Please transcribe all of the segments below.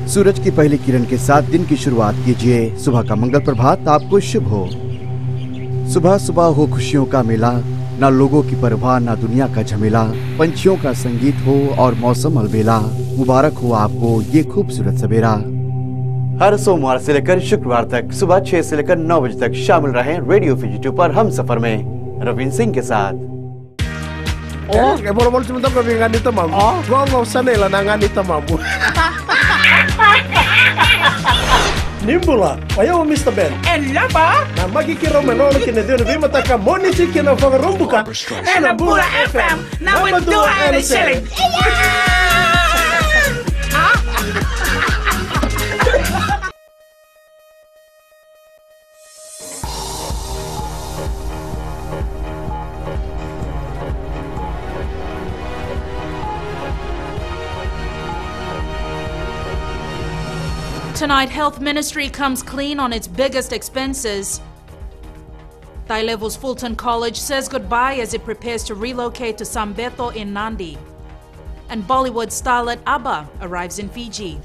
सूरज की पहली किरण के साथ दिन की शुरुआत कीजिए। सुबह का मंगल प्रभात आपको शुभ हो। सुबह सुबह हो खुशियों का मेला, ना लोगों की परवाह ना दुनिया का झमेला। पंछियों का संगीत हो और मौसम अलबेला। मुबारक हो आपको ये खूबसूरत सवेरा। हर सोमवार से लेकर शुक्रवार तक सुबह 6 से लेकर 9 बजे तक शामिल रहें रेडियो फिजी 2 पर हम सफर में रविंद्र सिंह के साथ। Oh, kayak bol-bol cuma tahu kebingungan itu mampu. Gua nggak usah nih lanangan itu mampu. Nimbula, ayo Mr. Ben. Laba? Na magkikiro menol kinediro di mata ka moni chicken of rumbuka. Bula FM. Now we do it shilling. Tonight, Health Ministry comes clean on its biggest expenses. Thai Level's Fulton College says goodbye as it prepares to relocate to Sambeto in Nandi. And Bollywood starlet ABBA arrives in Fiji.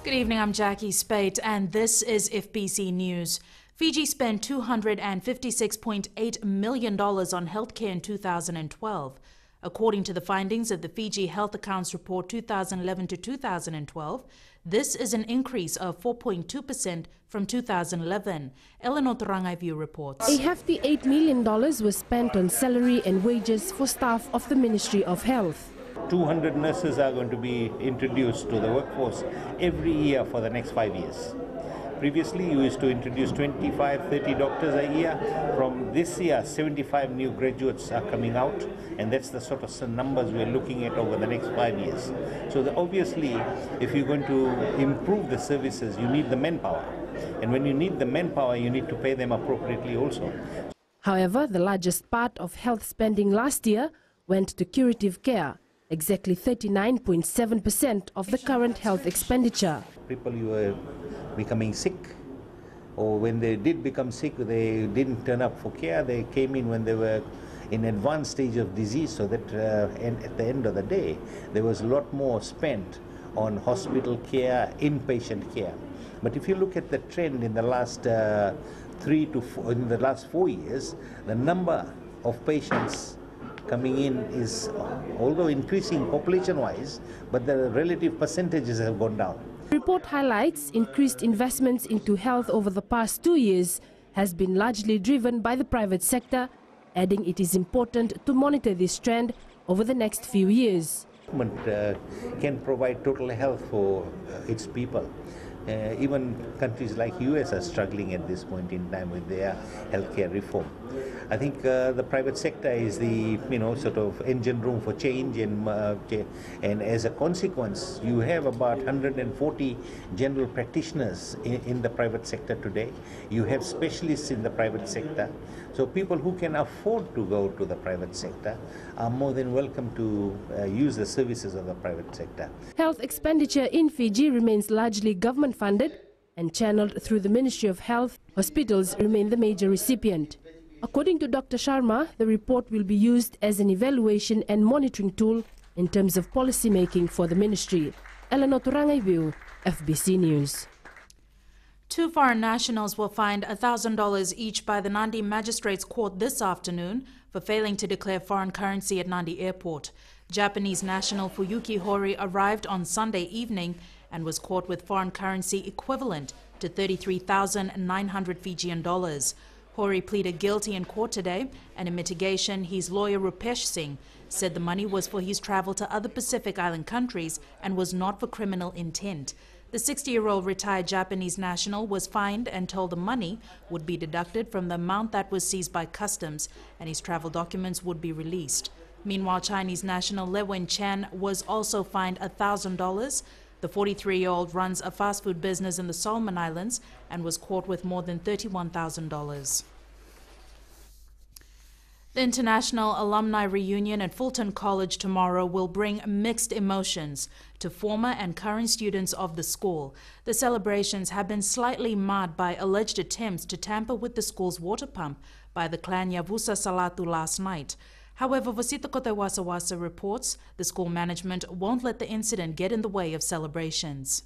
Good evening, I'm Jackie Spate, and this is FBC News. Fiji spent $256.8 million on healthcare in 2012. According to the findings of the Fiji Health Accounts Report 2011 to 2012, this is an increase of 4.2% from 2011. Eleanor Torangaivu reports. A hefty $8 million was spent on salary and wages for staff of the Ministry of Health. 200 nurses are going to be introduced to the workforce every year for the next 5 years. Previously, you used to introduce 25, 30 doctors a year. From this year, 75 new graduates are coming out, and that's the sort of numbers we're looking at over the next 5 years. So obviously, if you're going to improve the services, you need the manpower. And when you need the manpower, you need to pay them appropriately also. However, the largest part of health spending last year went to curative care, exactly 39.7% of the current health expenditure. People who were becoming sick, or when they did become sick, they didn't turn up for care. They came in when they were in advanced stage of disease, so that and at the end of the day, there was a lot more spent on hospital care, inpatient care. But if you look at the trend in the last 4 years, the number of patients coming in is, although increasing population-wise, but the relative percentages have gone down. The report highlights increased investments into health over the past 2 years has been largely driven by the private sector, adding it is important to monitor this trend over the next few years. Government can provide total health for its people. Even countries like US are struggling at this point in time with their healthcare reform. I think the private sector is the sort of engine room for change, and as a consequence, you have about 140 general practitioners in the private sector today. You have specialists in the private sector. So people who can afford to go to the private sector are more than welcome to use the services of the private sector. Health expenditure in Fiji remains largely government funded and channeled through the Ministry of Health. Hospitals remain the major recipient. According to Dr. Sharma, the report will be used as an evaluation and monitoring tool in terms of policy making for the ministry. Eleanor Torangaivu, FBC News. 2 foreign nationals were fined $1,000 each by the Nandi Magistrates Court this afternoon for failing to declare foreign currency at Nandi Airport. Japanese national Fuyuki Hori arrived on Sunday evening and was caught with foreign currency equivalent to 33,900 Fijian dollars. Hori pleaded guilty in court today, and in mitigation, his lawyer Rupesh Singh said the money was for his travel to other Pacific Island countries and was not for criminal intent. The 60-year-old retired Japanese national was fined and told the money would be deducted from the amount that was seized by customs, and his travel documents would be released. Meanwhile, Chinese national Le Wen Chan was also fined $1,000. The 43-year-old runs a fast food business in the Solomon Islands and was caught with more than $31,000. The International Alumni Reunion at Fulton College tomorrow will bring mixed emotions to former and current students of the school. The celebrations have been slightly marred by alleged attempts to tamper with the school's water pump by the clan Yavusa Salatu last night. However, Vosita Kotewasawasa reports the school management won't let the incident get in the way of celebrations.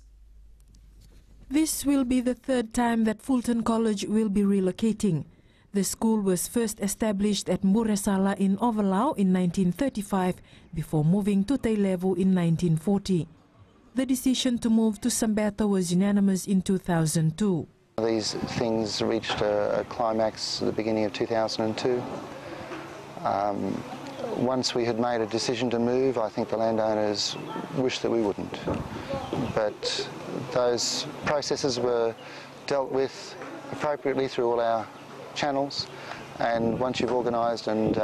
This will be the third time that Fulton College will be relocating. The school was first established at Muresala in Overlau in 1935 before moving to Teilevu in 1940. The decision to move to Sambeto was unanimous in 2002. These things reached a climax at the beginning of 2002. Once we had made a decision to move, I think the landowners wished that we wouldn't. But those processes were dealt with appropriately through all our channels, and once you've organised and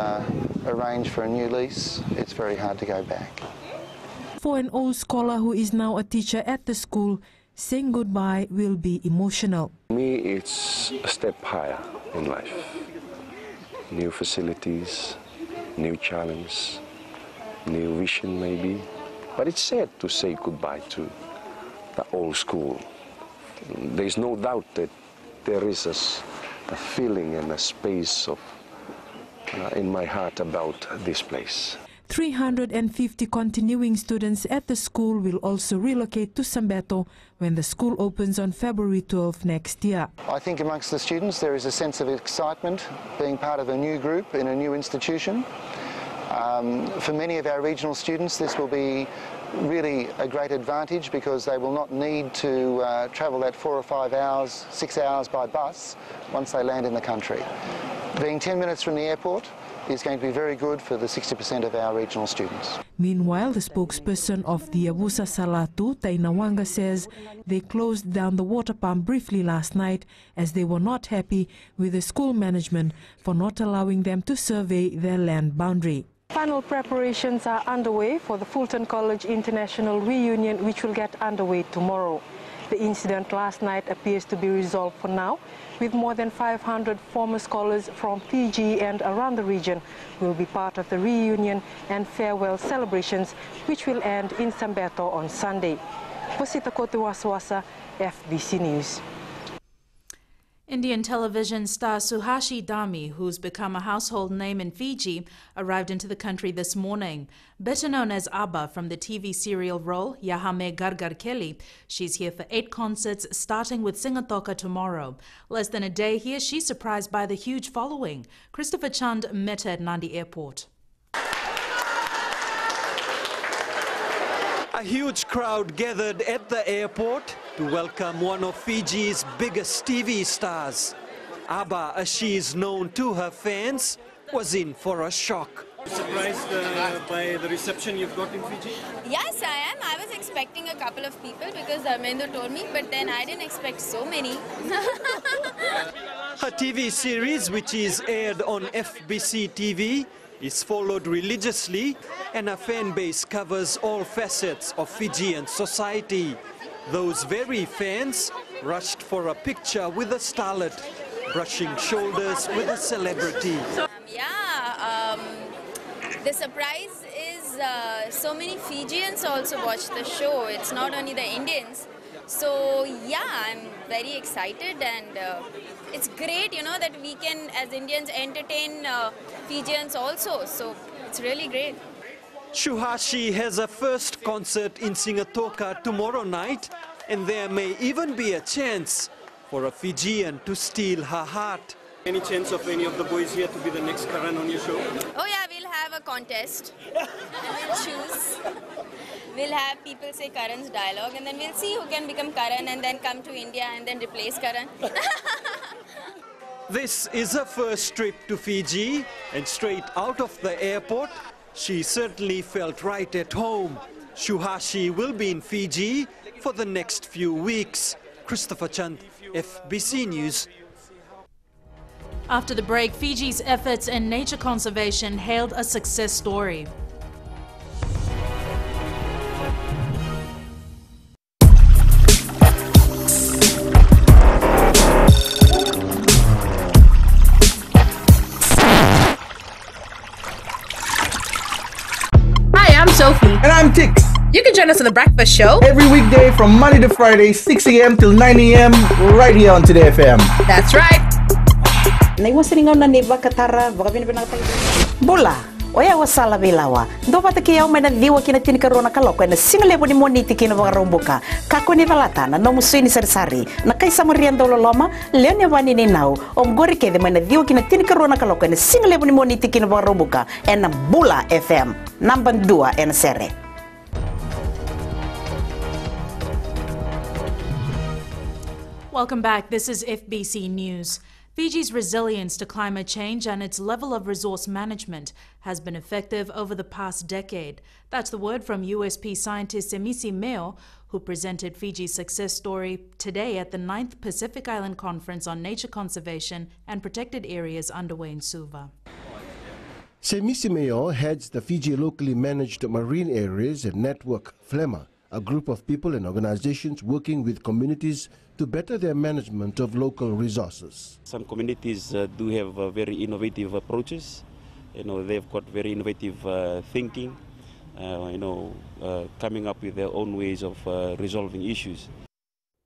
arranged for a new lease, it's very hard to go back. For an old scholar who is now a teacher at the school, saying goodbye will be emotional. For me, it's a step higher in life. New facilities, new challenge, new vision maybe. But it's sad to say goodbye to the old school. There's no doubt that there is a feeling and a space of, in my heart about this place. 350 continuing students at the school will also relocate to Sambeto when the school opens on February 12 next year. I think amongst the students there is a sense of excitement being part of a new group in a new institution. For many of our regional students this will be really a great advantage because they will not need to travel that 4 or 5 hours, 6 hours by bus once they land in the country. Being 10 minutes from the airport is going to be very good for the 60% of our regional students. Meanwhile, the spokesperson of the Abusa Salatu, Tainawanga, says they closed down the water pump briefly last night as they were not happy with the school management for not allowing them to survey their land boundary. Final preparations are underway for the Fulton College International Reunion, which will get underway tomorrow. The incident last night appears to be resolved for now, with more than 500 former scholars from Fiji and around the region will be part of the reunion and farewell celebrations, which will end in Sambeto on Sunday. Vosita Kotewasawasa, FBC News. Indian television star Suhashi Dami, who's become a household name in Fiji, arrived into the country this morning. Better known as Abba from the TV serial role Yahame Gargar Kelly, she's here for 8 concerts, starting with Singatoka tomorrow. Less than a day here, she's surprised by the huge following. Christopher Chand met her at Nandi Airport. A huge crowd gathered at the airport to welcome one of Fiji's biggest TV stars. Abba, as she is known to her fans, was in for a shock. Surprised by the reception you've got in Fiji? Yes, I am. I was expecting a couple of people because Dharmendra told me, but then I didn't expect so many. Her TV series, which is aired on FBC TV, is followed religiously, and her fan base covers all facets of Fijian society. Those very fans rushed for a picture with a starlet, brushing shoulders with a celebrity. The surprise is so many Fijians also watch the show. It's not only the Indians. So yeah, I'm very excited, and it's great, you know, that we can as Indians entertain Fijians also. So it's really great. Suhashi has a first concert in Singatoka tomorrow night, and there may even be a chance for a Fijian to steal her heart. Any chance of any of the boys here to be the next Karan on your show? Oh yeah, we'll have a contest. We'll choose. We'll have people say Karan's dialogue, and then we'll see who can become Karan and then come to India and then replace Karan. This is her first trip to Fiji, and straight out of the airport, she certainly felt right at home. Suhashi will be in Fiji for the next few weeks. Christopher Chand, FBC News. After the break, Fiji's efforts in nature conservation hailed a success story. Hi, I'm Sophie. And I'm Tix. You can join us on The Breakfast Show every weekday from Monday to Friday, 6 a.m. till 9 a.m. right here on Today FM. That's right. Bola, Oya wasala bilawa. Ndo pata kia umena diwa kina tini karona kaloko ena single boni moniti kina vagaromboka. Kako ni valatana no musini sari na kaisa mariando loloma leone vani ni nau omgori ke de mena diwa kina tini karona kaloko ena single boni moniti kina vagaromboka ena Bula FM number 2 ena sere. Welcome back. This is FBC News. Fiji's resilience to climate change and its level of resource management has been effective over the past decade. That's the word from USP scientist Semisi Meo, who presented Fiji's success story today at the 9th Pacific Island Conference on Nature Conservation and Protected Areas underway in Suva. Semisi Meo heads the Fiji locally managed marine areas and network FLEMA, a group of people and organizations working with communities to better their management of local resources. Some communities do have very innovative approaches. They've got very innovative thinking, coming up with their own ways of resolving issues.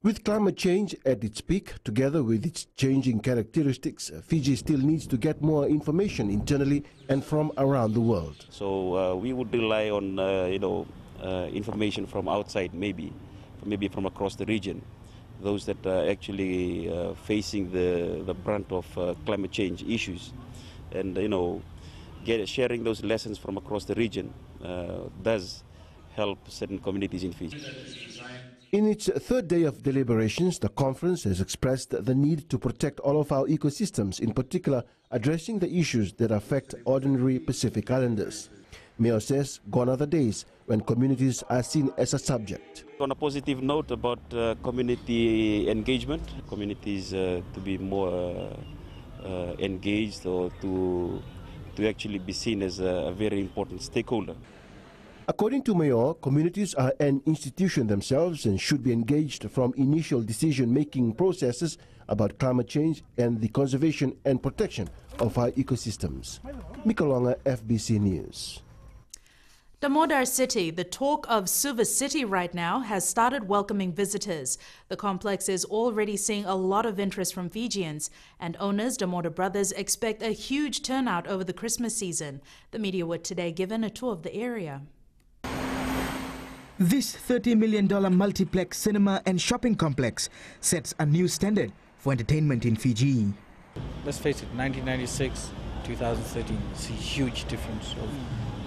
With climate change at its peak, together with its changing characteristics, Fiji still needs to get more information internally and from around the world. So we would rely on, information from outside, maybe from across the region. Those that are actually facing the brunt of climate change issues, and sharing those lessons from across the region does help certain communities in Fiji. In its third day of deliberations, the conference has expressed the need to protect all of our ecosystems, in particular addressing the issues that affect ordinary Pacific Islanders. Mayor says gone are the days when communities are seen as a subject. On a positive note about community engagement, communities to be more engaged or to actually be seen as a very important stakeholder. According to Mayor, communities are an institution themselves and should be engaged from initial decision-making processes about climate change and the conservation and protection of our ecosystems. Mikalonga, FBC News. Damodar City, the talk of Suva City right now, has started welcoming visitors. The complex is already seeing a lot of interest from Fijians, and owners, Damodar Brothers, expect a huge turnout over the Christmas season. The media were today given a tour of the area. This $30 million multiplex cinema and shopping complex sets a new standard for entertainment in Fiji. Let's face it, 1996, 2013, it's a huge difference of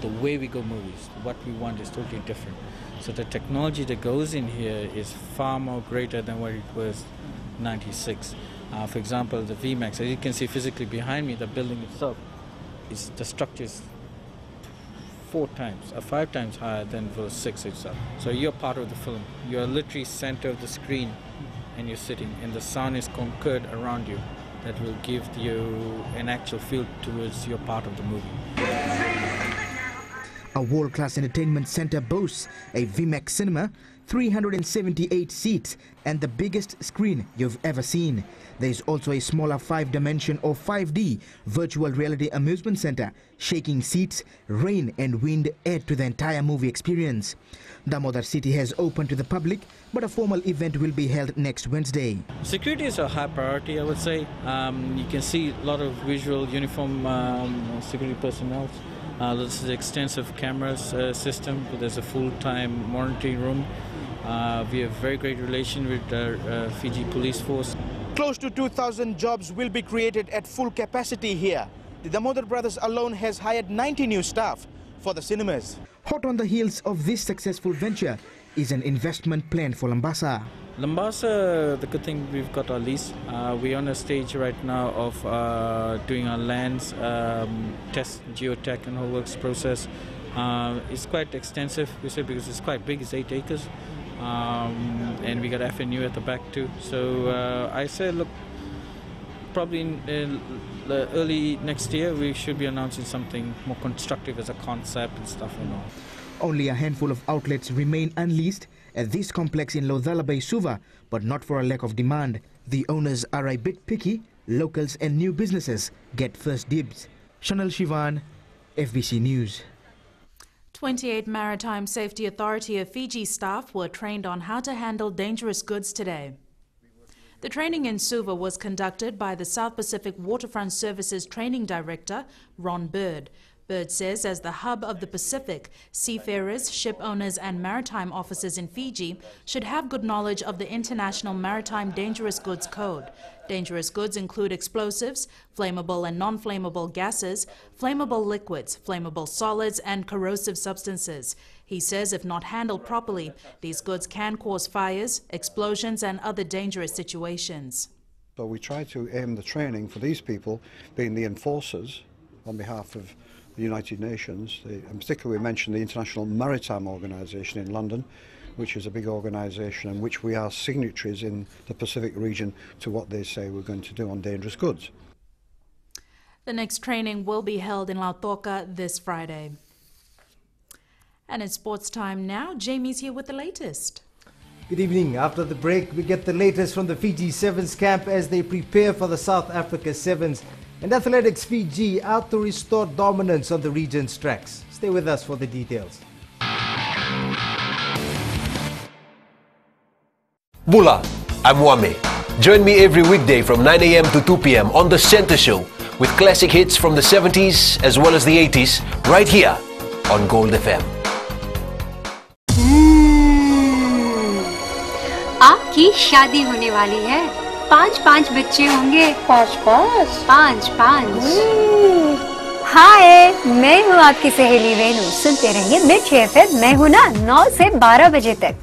the way we go movies. What we want is totally different. So the technology that goes in here is far more greater than what it was 96. For example, the VMAX, as you can see physically behind me, the building itself, the structure is 5 times higher than verse 6 itself. So you're part of the film. You're literally center of the screen and you're sitting, and the sound is concurred around you. That will give you an actual feel towards you're part of the movie. A world-class entertainment center boasts a VMAX cinema, 378 seats, and the biggest screen you've ever seen. There is also a smaller 5-dimension or 5D virtual reality amusement center. Shaking seats, rain and wind add to the entire movie experience. Damodar City has opened to the public, but a formal event will be held next Wednesday. Security is a high priority, I would say. You can see a lot of visual uniform security personnel. This is an extensive cameras system. There's a full-time monitoring room. We have very great relation with the Fiji police force. Close to 2,000 jobs will be created at full capacity here. The Damodar Brothers alone has hired 90 new staff for the cinemas. Hot on the heels of this successful venture is an investment plan for Lambasa. Lambasa, the good thing, we've got our lease. We're on a stage right now of doing our lands, test geotech and whole works process. It's quite extensive, we say, because it's quite big, it's 8 acres. And we got FNU at the back too. So I say, look, probably in early next year we should be announcing something more constructive as a concept and stuff and all. Only a handful of outlets remain unleased at this complex in Lodhala Bay, Suva, but not for a lack of demand. The owners are a bit picky. Locals and new businesses get first dibs. Chanel Shivan, FBC News. 28 Maritime Safety Authority of Fiji staff were trained on how to handle dangerous goods today. The training in Suva was conducted by the South Pacific Waterfront Services Training Director, Ron Bird. Bird says as the hub of the Pacific, seafarers, ship owners and maritime officers in Fiji should have good knowledge of the International Maritime Dangerous Goods Code. Dangerous goods include explosives, flammable and non-flammable gases, flammable liquids, flammable solids and corrosive substances. He says if not handled properly, these goods can cause fires, explosions and other dangerous situations. So we try to aim the training for these people, being the enforcers on behalf of the United Nations. In particular, we mentioned the International Maritime Organization in London, which is a big organization and which we are signatories in the Pacific region to what they say we're going to do on dangerous goods. The next training will be held in Lautoka this Friday. And it's sports time now. Jamie's here with the latest. Good evening. After the break, we get the latest from the Fiji Sevens camp as they prepare for the South Africa Sevens. And Athletics Fiji out to restore dominance on the region's tracks. Stay with us for the details. Bula, I'm Wame. Join me every weekday from 9 a.m. to 2 p.m. on The Center Show with classic hits from the 70s as well as the 80s right here on Gold FM. आपकी शादी होने वाली है 5 बच्चे होंगे 5 हाय मैं हूँ आपकी सहेली वेणु सुनते रहिए मिर्ची एफएम मैं हूँ ना 9 से 12 बजे तक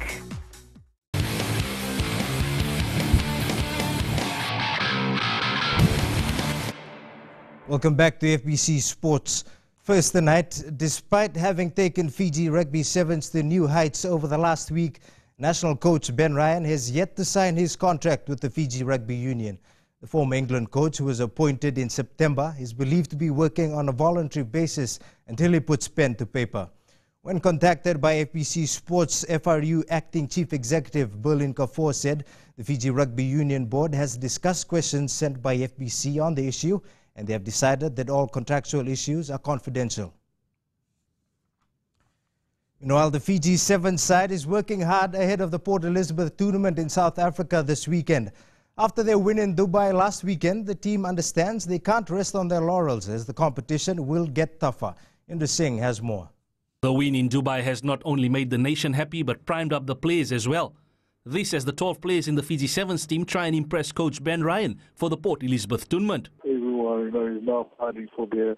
Welcome back to FBC Sports. First tonight, despite having taken Fiji Rugby Sevens to new heights over the last week, national coach Ben Ryan has yet to sign his contract with the Fiji Rugby Union. The former England coach, who was appointed in September, is believed to be working on a voluntary basis until he puts pen to paper. When contacted by FBC Sports, FRU Acting Chief Executive Berlin Kafour said the Fiji Rugby Union Board has discussed questions sent by FBC on the issue, and they have decided that all contractual issues are confidential. Meanwhile, the Fiji Sevens side is working hard ahead of the Port Elizabeth tournament in South Africa this weekend. After their win in Dubai last weekend, the team understands they can't rest on their laurels as the competition will get tougher. Indra Singh has more. The win in Dubai has not only made the nation happy but primed up the players as well. This as the 12 players in the Fiji Sevens team try and impress coach Ben Ryan for the Port Elizabeth tournament. Everyone is now fighting for their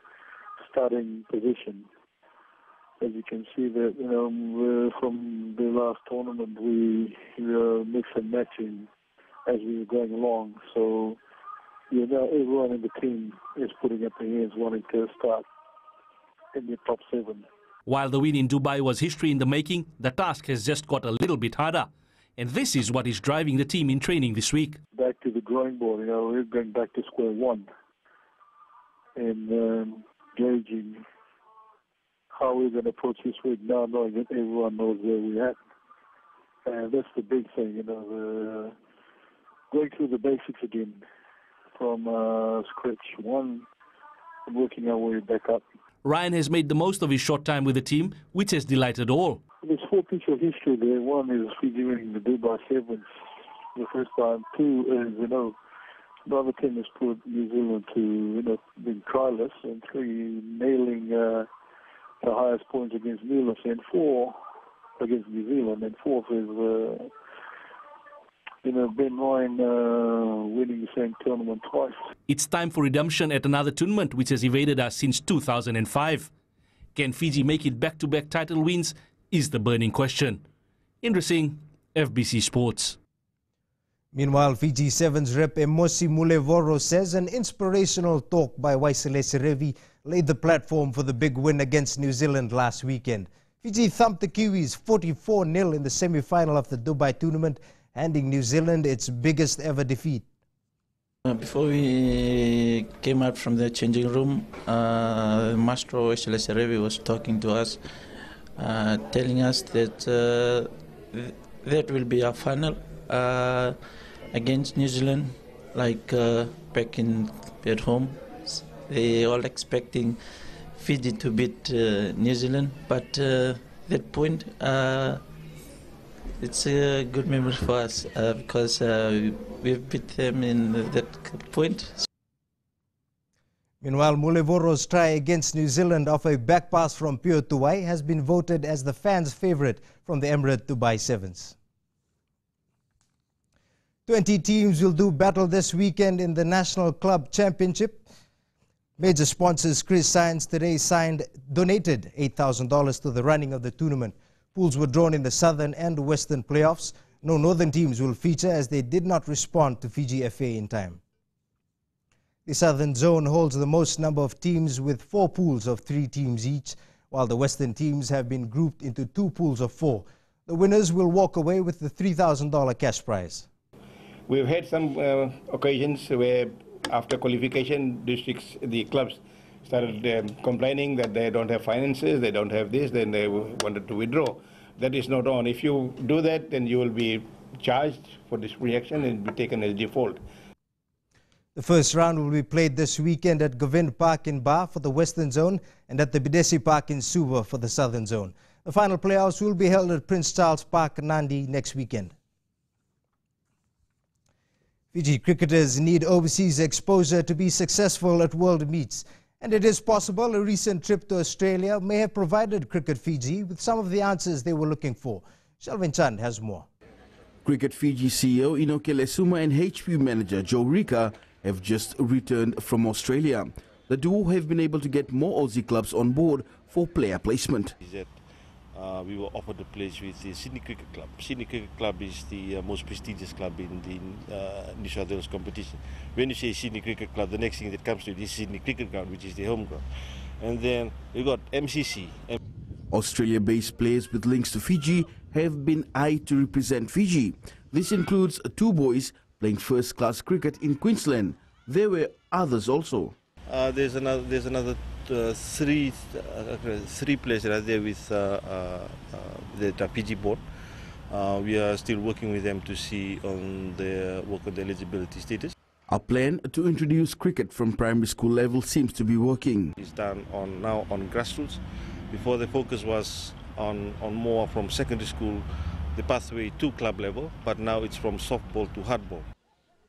starting position. As you can see that from the last tournament we were mix and matching as we were going along. So now everyone in the team is putting up their hands wanting to start in the top 7. While the win in Dubai was history in the making, the task has just got a little bit harder. And this is what is driving the team in training this week. Back to the drawing board, we're going back to square one and gauging how we're going to approach this week now, knowing that everyone knows where we're at. And that's the big thing, going through the basics again from scratch one and working our way back up. Ryan has made the most of his short time with the team, which has delighted all. There's 4 pieces of history there. One is Fiji winning the Dubai Sevens the first time. 2 is, the other team has put New Zealand to, being trialist. And 3, nailing the highest points against New Zealand. And 4 against New Zealand. And 4th is, Ben Ryan winning the same tournament twice. It's time for redemption at another tournament which has evaded us since 2005. Can Fiji make it back-to-back title wins is the burning question. Indra Singh, FBC Sports. Meanwhile, Fiji Sevens rep Emosi Mulevoro says an inspirational talk by Waisile Serevi laid the platform for the big win against New Zealand last weekend. Fiji thumped the Kiwis 44-0 in the semi-final of the Dubai tournament, handing New Zealand its biggest ever defeat. Before we came out from the changing room, Maestro Waisile Serevi was talking to us, telling us that that will be our final against New Zealand, like back at home. They all expecting Fiji to beat New Zealand, but that point, it's a good memory for us because we've beat them in that point. Meanwhile, Mulevoro's try against New Zealand off a back pass from Pio Tuwai has been voted as the fans' favourite from the Emirate Dubai Sevens. 20 teams will do battle this weekend in the National Club Championship. Major sponsors Chris Science today donated $8,000 to the running of the tournament. Pools were drawn in the Southern and Western playoffs. No Northern teams will feature as they did not respond to Fiji FA in time. The Southern Zone holds the most number of teams with 4 pools of 3 teams each, while the Western teams have been grouped into 2 pools of 4. The winners will walk away with the $3,000 cash prize. We've had some occasions where after qualification, the clubs started complaining that they don't have finances, they don't have this, then they wanted to withdraw. That is not on. If you do that, then you will be charged for this reaction and be taken as default. The first round will be played this weekend at Govind Park in Ba for the Western Zone and at the Bidesi Park in Suva for the Southern Zone. The final playoffs will be held at Prince Charles Park, Nandi, next weekend. Fiji cricketers need overseas exposure to be successful at world meets, and it is possible a recent trip to Australia may have provided Cricket Fiji with some of the answers they were looking for. Shelvin Chand has more. Cricket Fiji CEO Inoke Lesuma and HQ manager Joe Rika have just returned from Australia. The duo have been able to get more Aussie clubs on board for player placement. We were offered a place with the Sydney Cricket Club. Sydney Cricket Club is the most prestigious club in the New South Wales competition. When you say Sydney Cricket Club, the next thing that comes to it is Sydney Cricket Ground, which is the home ground. And then we got MCC. Australia-based players with links to Fiji have been eyed to represent Fiji. This includes 2 boys playing first-class cricket in Queensland. There were others also. There's another 3 players that are there with the PG board. We are still working with them to see on their work on the eligibility status. Our plan to introduce cricket from primary school level seems to be working. It's done now on grassroots. Before the focus was on more from secondary school, the pathway to club level, but now it's from softball to hardball.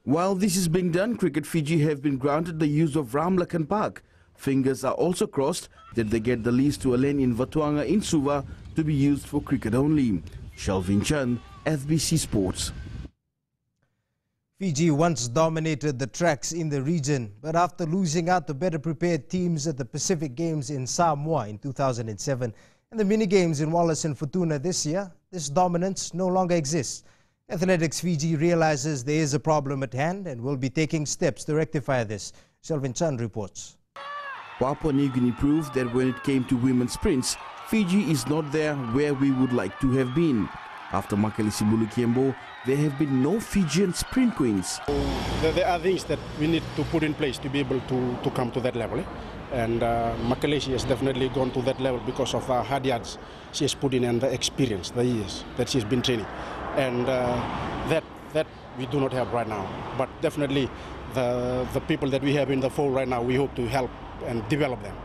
While this is being done, Cricket Fiji have been granted the use of Ramlakan Park. Fingers are also crossed that they get the lease to a lane in Vatuanga in Suva to be used for cricket only. Shelvin Chand, FBC Sports. Fiji once dominated the tracks in the region, but after losing out to better prepared teams at the Pacific Games in Samoa in 2007 and the mini games in Wallace and Futuna this year, this dominance no longer exists. Athletics Fiji realizes there is a problem at hand and will be taking steps to rectify this. Shelvin Chand reports. Papua New Guinea proved that when it came to women's sprints, Fiji is not there where we would like to have been. After Makalisi Bulukiembo, there have been no Fijian sprint queens. There are things that we need to put in place to be able to come to that level. And Makalisi has definitely gone to that level because of the hard yards she has put in and the experience, the years that she's been training. And that we do not have right now. But definitely the people that we have in the fold right now, we hope to help and develop them.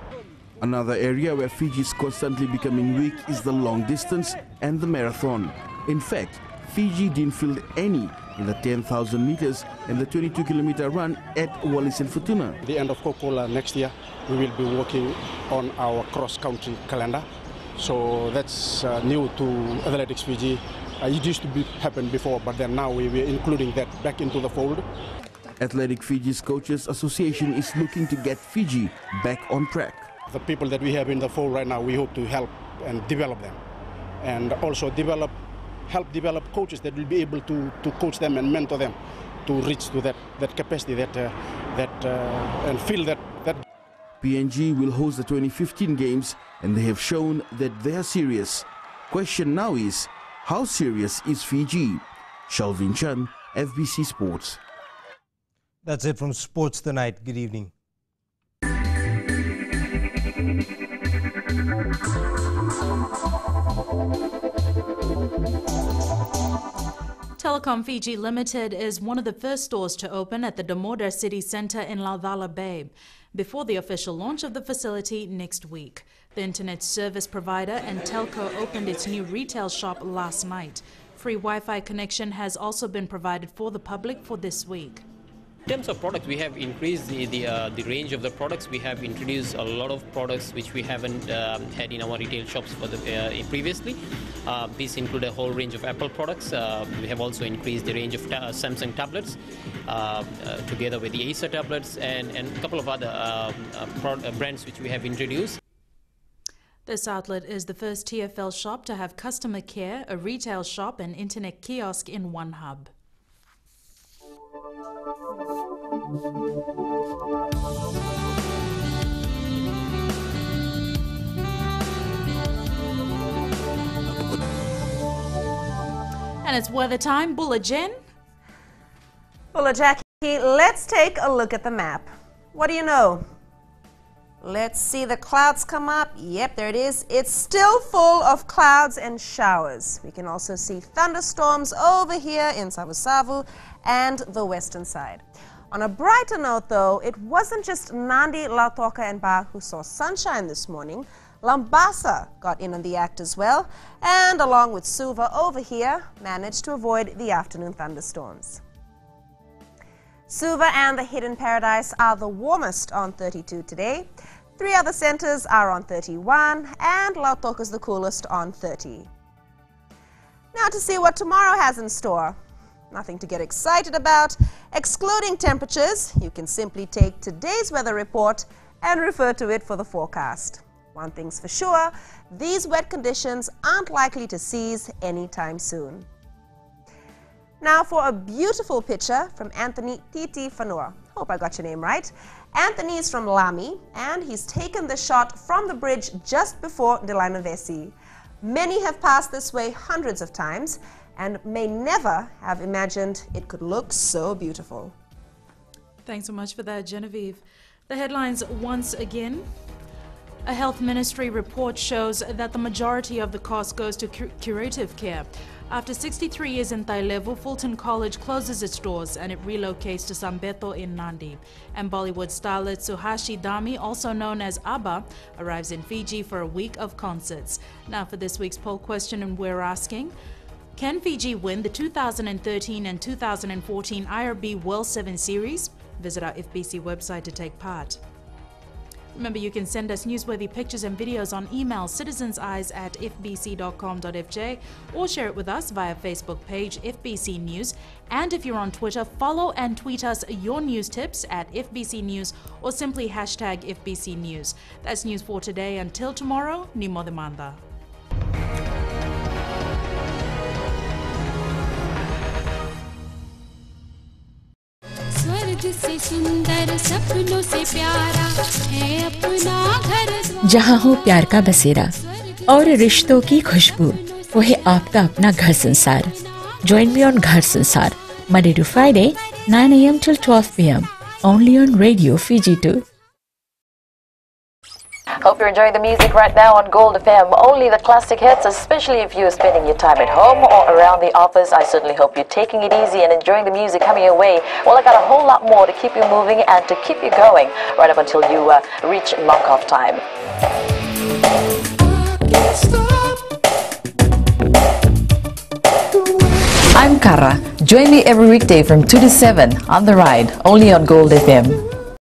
Another area where Fiji is constantly becoming weak is the long distance and the marathon. In fact, Fiji didn't field any in the 10,000 meters and the 22-kilometer run at Wallis and Futuna. At the end of Kokola next year, we will be working on our cross-country calendar. So that's new to Athletics Fiji. It used to happen before, but then now we're including that back into the fold. Athletic Fiji's Coaches Association is looking to get Fiji back on track. The people that we have in the fold right now, we hope to help and develop them. And also help develop coaches that will be able to coach them and mentor them to reach to that capacity and feel that. PNG will host the 2015 games and they have shown that they are serious. Question now is, how serious is Fiji? Shelvin Chand, FBC Sports. That's it from Sports Tonight. Good evening. Telecom Fiji Limited is one of the first stores to open at the Damodar City Centre in Lauvala Bay, before the official launch of the facility next week. The internet service provider and telco opened its new retail shop last night. Free Wi-Fi connection has also been provided for the public for this week. terms of products, we have increased the range of the products. We have introduced a lot of products which we haven't had in our retail shops for previously. These include a whole range of Apple products. We have also increased the range of Samsung tablets, together with the Acer tablets and a couple of other brands which we have introduced. This outlet is the first TFL shop to have customer care, a retail shop and internet kiosk in one hub. And it's weather time. Bulla Jen. Bulla Jackie, let's take a look at the map. What do you know? Let's see the clouds come up. Yep, there it is. It's still full of clouds and showers. We can also see thunderstorms over here in Savu and the western side. On a brighter note though, it wasn't just Nandi, Lautoka and Ba who saw sunshine this morning. Lambasa got in on the act as well, and along with Suva over here, managed to avoid the afternoon thunderstorms. Suva and the Hidden Paradise are the warmest on 32 today. 3 other centres are on 31 and Lautoka is the coolest on 30. Now to see what tomorrow has in store. Nothing to get excited about. Excluding temperatures, you can simply take today's weather report and refer to it for the forecast. One thing's for sure, these wet conditions aren't likely to cease anytime soon. Now for a beautiful picture from Anthony Titi Fanua. Hope I got your name right. Anthony's from Lami and he's taken the shot from the bridge just before Delanavesi. Many have passed this way hundreds of times and may never have imagined it could look so beautiful. Thanks so much for that, Genevieve. The headlines once again. A health ministry report shows that the majority of the cost goes to curative care. After 63 years in Tailevu, Fulton College closes its doors and it relocates to Sambeto in Nandi. And Bollywood starlet Suhashi Dami, also known as ABBA, arrives in Fiji for a week of concerts. Now for this week's poll question, and we're asking, can Fiji win the 2013 and 2014 IRB World 7 Series? Visit our FBC website to take part. Remember, you can send us newsworthy pictures and videos on email citizenseyes@fbc.com.fj or share it with us via Facebook page FBC News. And if you're on Twitter, follow and tweet us your news tips at FBC News or simply hashtag FBC News. That's news for today. Until tomorrow, Nimo Demanda. जहाँ हो प्यार का बसेरा और रिश्तों की खुशबू, वो है आपका अपना घर संसार. Join me on Ghar Sansar, Monday to Friday, 9 a.m. till 12 p.m. only on Radio Fiji 2. Hope you're enjoying the music right now on Gold FM. Only the classic hits, especially if you're spending your time at home or around the office. I certainly hope you're taking it easy and enjoying the music coming your way. Well, I got a whole lot more to keep you moving and to keep you going right up until you reach knock-off time. I'm Kara. Join me every weekday from 2 to 7 on The Ride, only on Gold FM.